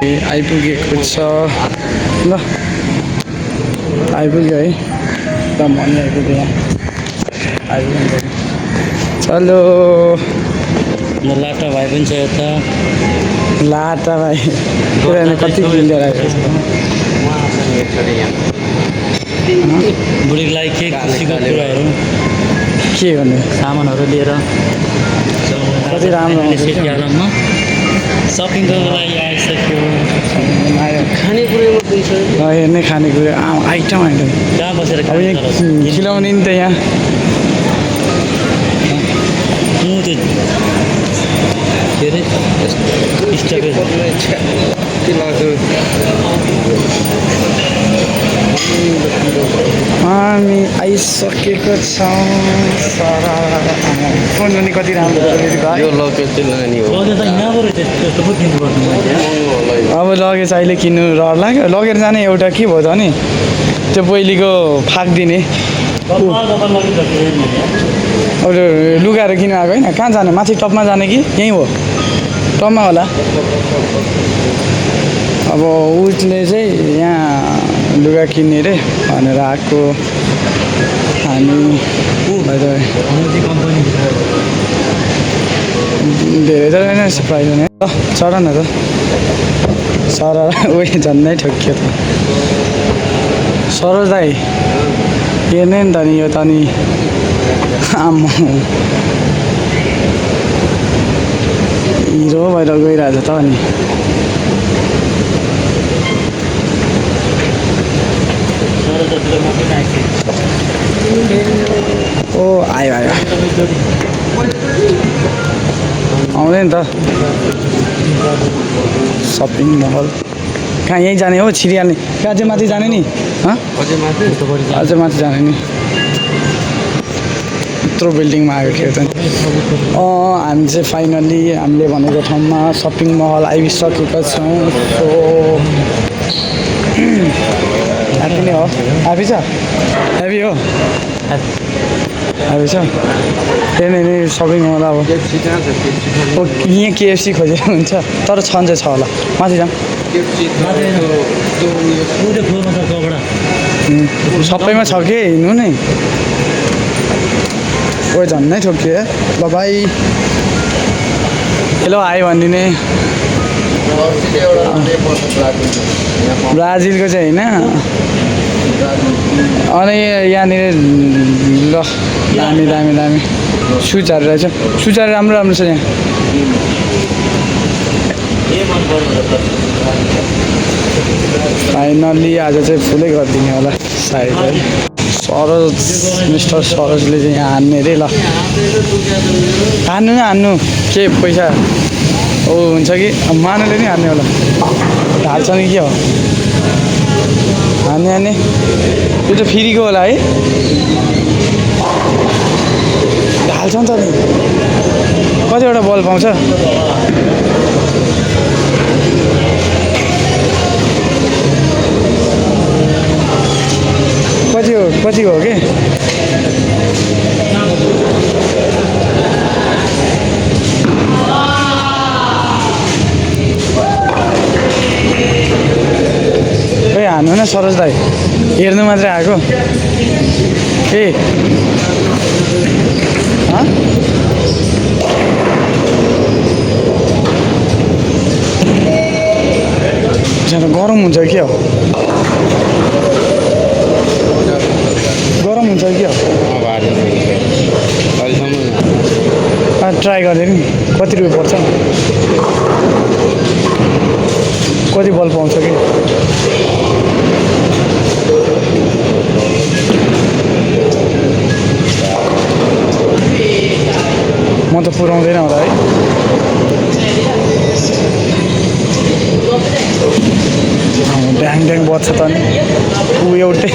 आइपुगेको छ ल आइपुग्यो है त मनी आइपुग्यो यहाँ आइपुग्यो चलो लाटा भाइ पनि छ यता लाटा भाइ कति किनेर आएको छ बुढीलाई के खुसीको कुराहरू के गर्ने सामानहरू लिएर कति राम्रो सेटिहालमा सपिङ गर्नको लागि आइसक्यो खानेकुरा हेर्ने खानेकुरा आइटम आइटम कहाँ बसेर अब यहाँ खिलाउने नि त यहाँ त्यो के अरे स्टपेज हामी आइसकेको छौँ फोन पनि कति राम्रो अब लगेज अहिले किन्नु रहर लाग्यो लगेर जाने एउटा के भयो त नि त्यो पहिलेको फाक्दिने अब लुगाहरू किन्नु आएको होइन कहाँ जाने माथि टपमा जाने कि यहीँ हो टपमा होला अब उसले चाहिँ यहाँ लुगा किन्ने रे भनेर आएको हामी धेरै त होइन प्राइज होइन ल चढ न त सर उयो झन्डै ठोकियो त सरोज दाई हेर्ने नि त नि यो त नि आम्मा हिरो भएर गइरहेछ त नि ओ आयो आयो आउँदैन त सपिङ मल कहाँ यहीँ जाने हो छिरिहाल्ने अझै माथि जाने नि अझै माथि जाने नि यत्रो बिल्डिङमा आएको थियो त हामी चाहिँ फाइनल्ली हामीले भनेको ठाउँमा सपिङ मल आइसकेका छौँ सो ह्याप्पी नै हो ह्याप्पी छ ह्याप्पी हो ह्याप्पी छ त्यही नै सपिङ मल अब यहाँ केएफसी खोजेर हुन्छ तर छन् चाहिँ छ होला माथि जाऊँ सबैमा छ कि हिँड्नु नै ओ झन्नै ठोक्यो ल भाइ हेलो हाई भनिदिने ब्राजिलको चाहिँ होइन अनि यहाँनिर ल दामी दामी दामी सुजहरू रहेछ सुजहरू राम्रो राम्रो छ यहाँ फाइनल्ली आज चाहिँ फुलै गरिदिने होला सायद सरोज मिस्टर सरोजले चाहिँ यहाँ हान्ने रे ल हान्नु न हान्नु के पैसा ओ हुन्छ कि मानुले नि हान्ने होला हाल्छ नि के हो हान्ने हान्ने यो त फ्रीको होला है हाल्छ नि त नि कतिवटा बल पाउँछ कति हो कि खै हान्नु न सरोज दाई हेर्नु मात्रै आएको ए गरम हुन्छ के हो गरम हुन्छ कि हो ट्राई गरेँ नि कति रुपियाँ पर्छ कति बल पाउँछ कि म त पुऱ्याउँदैन होला है ड्याङ ड्याङ बज्छ त नि ऊ एउटै